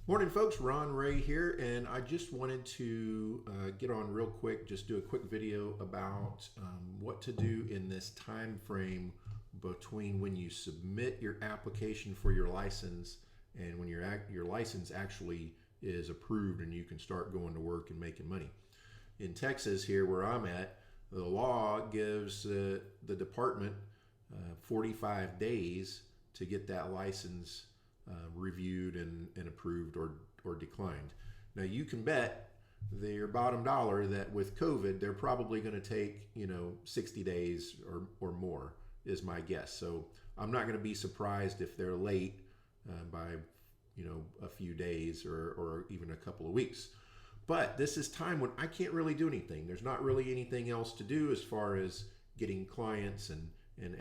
Morning, folks. Ron Ray here, and I just wanted to get on real quick, just do a quick video about what to do in this time frame between when you submit your application for your license and when your license actually is approved and you can start going to work and making money. In Texas, here where I'm at, the law gives the department 45 days to get that license reviewed and approved or declined. Now you can bet their bottom dollar that with COVID they're probably going to take 60 days or more is my guess. So I'm not going to be surprised if they're late by a few days or even a couple of weeks. But this is time when I can't really do anything. There's not really anything else to do as far as getting clients and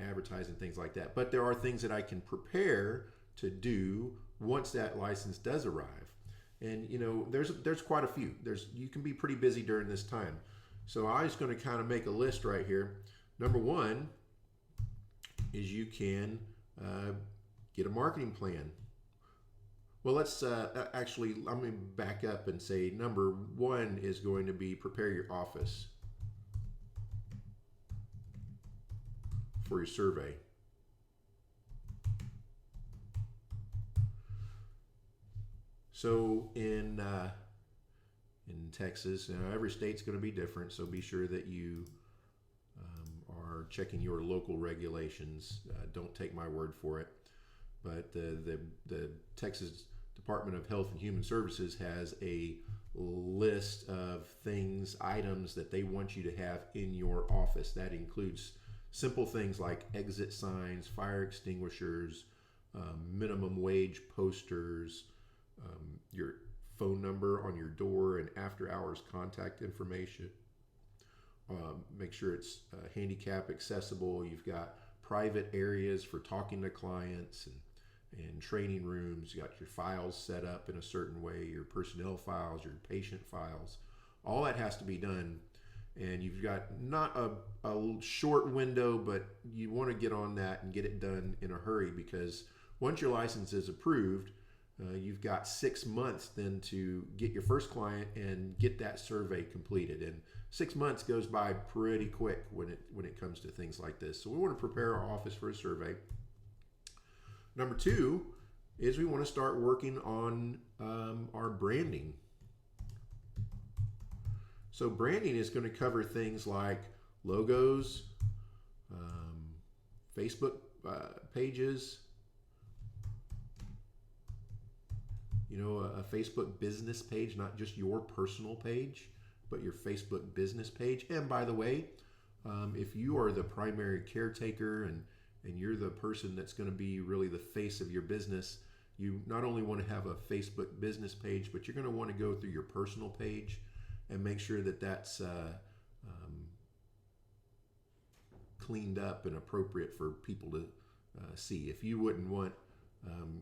advertising, things like that. But there are things that I can prepare to do once that license does arrive. And there's quite a few. You can be pretty busy during this time. So I was going to kind of make a list right here. Number one is you can get a marketing plan. Well, let's actually, I'm going to back up and say number one is going to be prepare your office for your survey. So in Texas, every state's going to be different. So be sure that you are checking your local regulations. Don't take my word for it. But the Texas Department of Health and Human Services has a list of items that they want you to have in your office. That includes simple things like exit signs, fire extinguishers, minimum wage posters, your phone number on your door and after hours contact information. Make sure it's handicap accessible. You've got private areas for talking to clients and training rooms. You got your files set up in a certain way, your personnel files, your patient files. All that has to be done. And you've got not a short window, but you want to get on that and get it done in a hurry, because once your license is approved, you've got 6 months then to get your first client and get that survey completed. And 6 months goes by pretty quick when it comes to things like this. So we want to prepare our office for a survey. Number two is we want to start working on our branding. So branding is going to cover things like logos, Facebook pages, a Facebook business page, not just your personal page, but your Facebook business page. And by the way, if you are the primary caretaker and you're the person that's going to be really the face of your business, you not only want to have a Facebook business page, but you're going to want to go through your personal page and make sure that that's cleaned up and appropriate for people to see. If you wouldn't want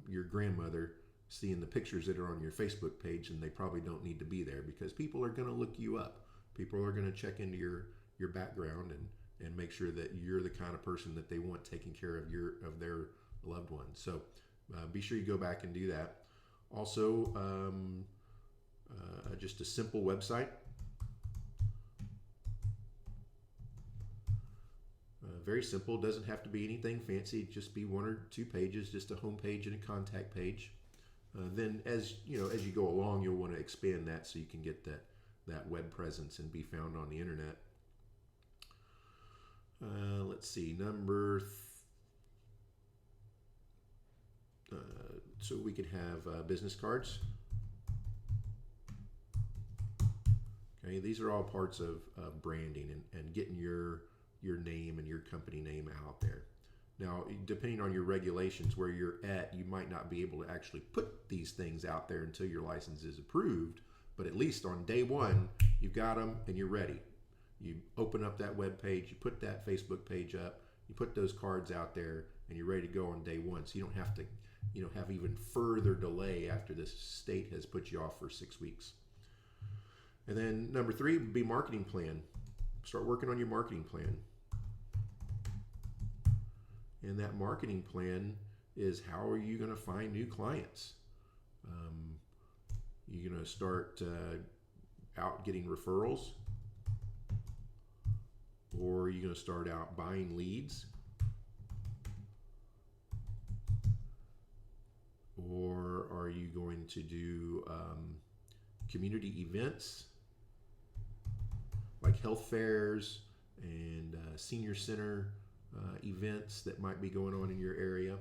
your grandmother seeing the pictures that are on your Facebook page, and they probably don't need to be there, because people are going to look you up. People are going to check into your background and make sure that you're the kind of person that they want taking care of their loved ones. So be sure you go back and do that. Also, just a simple website. Very simple. Doesn't have to be anything fancy. Just be 1 or 2 pages, just a home page and a contact page. Then as you go along, you'll want to expand that so you can get that web presence and be found on the internet. Let's see, so we could have business cards. Okay, these are all parts of branding and getting your name and your company name out there. Now, depending on your regulations where you're at, you might not be able to actually put these things out there until your license is approved, but at least on day one, you've got them and you're ready. You open up that web page, you put that Facebook page up, you put those cards out there, and you're ready to go on day one. So you don't have to, have even further delay after this state has put you off for 6 weeks. And then number 3 would be marketing plan. Start working on your marketing plan. And that marketing plan is, how are you going to find new clients? going to start out getting referrals, or are you going to start out buying leads, or are you going to do community events like health fairs and senior center events that might be going on in your area?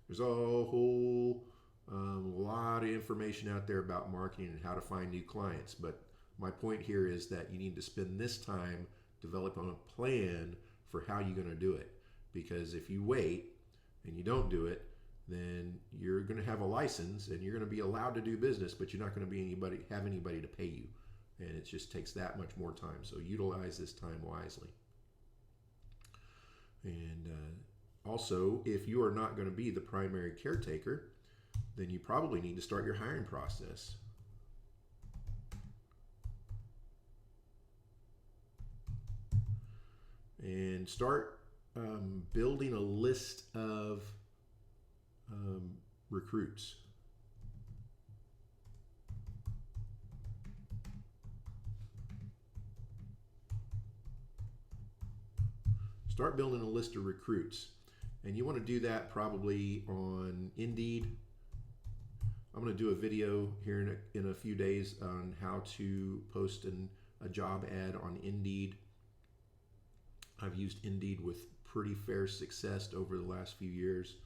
There's a whole lot of information out there about marketing and how to find new clients, but my point here is that you need to spend this time developing a plan for how you're going to do it, because if you wait and you don't do it, then you're going to have a license and you're going to be allowed to do business, but you're not going to have anybody to pay you, and it just takes that much more time. So utilize this time wisely. And also, if you are not going to be the primary caretaker, then you probably need to start your hiring process. And start building a list of recruits. Start building a list of recruits. And you want to do that probably on Indeed. I'm going to do a video here in a few days on how to post a job ad on Indeed. I've used Indeed with pretty fair success over the last few years.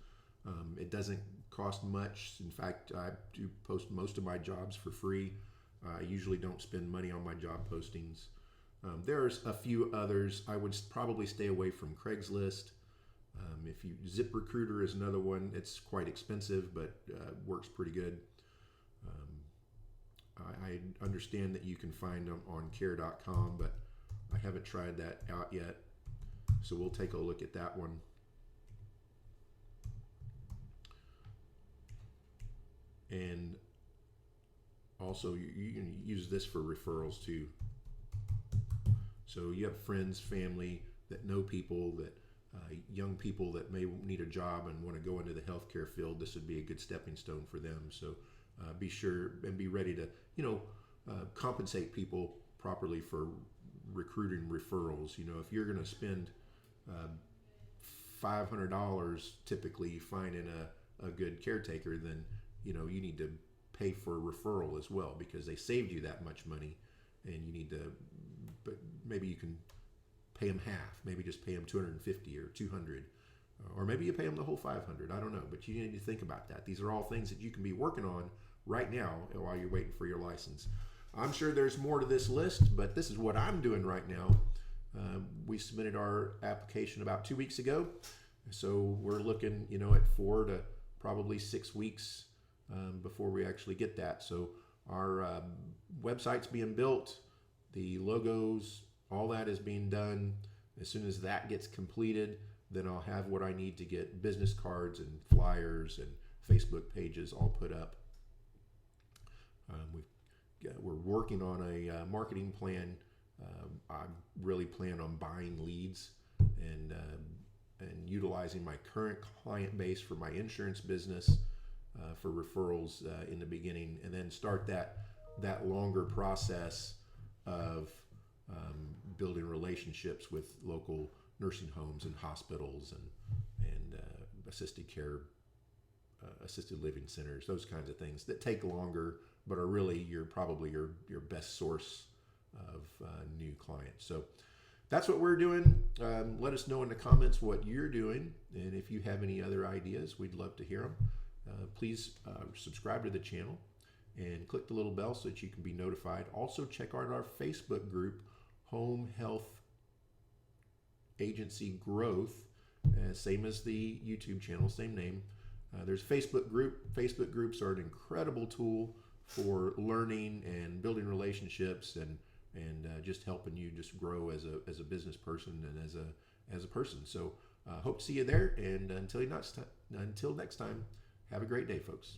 It doesn't cost much. In fact, I do post most of my jobs for free. I usually don't spend money on my job postings. There's a few others. I would probably stay away from Craigslist. ZipRecruiter is another one. It's quite expensive, but works pretty good. I understand that you can find them on care.com, but I haven't tried that out yet. So we'll take a look at that one. And also you can use this for referrals too. So you have friends, family that know people, that young people that may need a job and want to go into the healthcare field. This would be a good stepping stone for them. So be sure and be ready to, compensate people properly for recruiting referrals. If you're going to spend $500 typically finding a good caretaker, then you need to pay for a referral as well, because they saved you that much money, and you need to. But maybe you can pay them half. Maybe just pay them $250 or $200, or maybe you pay them the whole $500. I don't know, but you need to think about that. These are all things that you can be working on right now while you're waiting for your license. I'm sure there's more to this list, but this is what I'm doing right now. We submitted our application about 2 weeks ago, so we're looking, at 4 to probably 6 weeks before we actually get that. So our website's being built, the logos, all that is being done. As soon as that gets completed, then I'll have what I need to get business cards and flyers and Facebook pages all put up. We're working on a marketing plan. I really plan on buying leads and utilizing my current client base for my insurance business for referrals in the beginning, and then start that longer process of building relationships with local nursing homes and hospitals and assisted care, assisted living centers, those kinds of things that take longer, but are really probably your best source of new clients. So that's what we're doing. Let us know in the comments what you're doing, and if you have any other ideas, we'd love to hear them. Please subscribe to the channel and click the little bell so that you can be notified. Also check out our Facebook group, Home Health Agency Growth, same as the YouTube channel, same name. There's Facebook group. Facebook groups are an incredible tool for learning and building relationships and just helping you just grow as a business person and as a person. So hope to see you there, and until next time, have a great day, folks.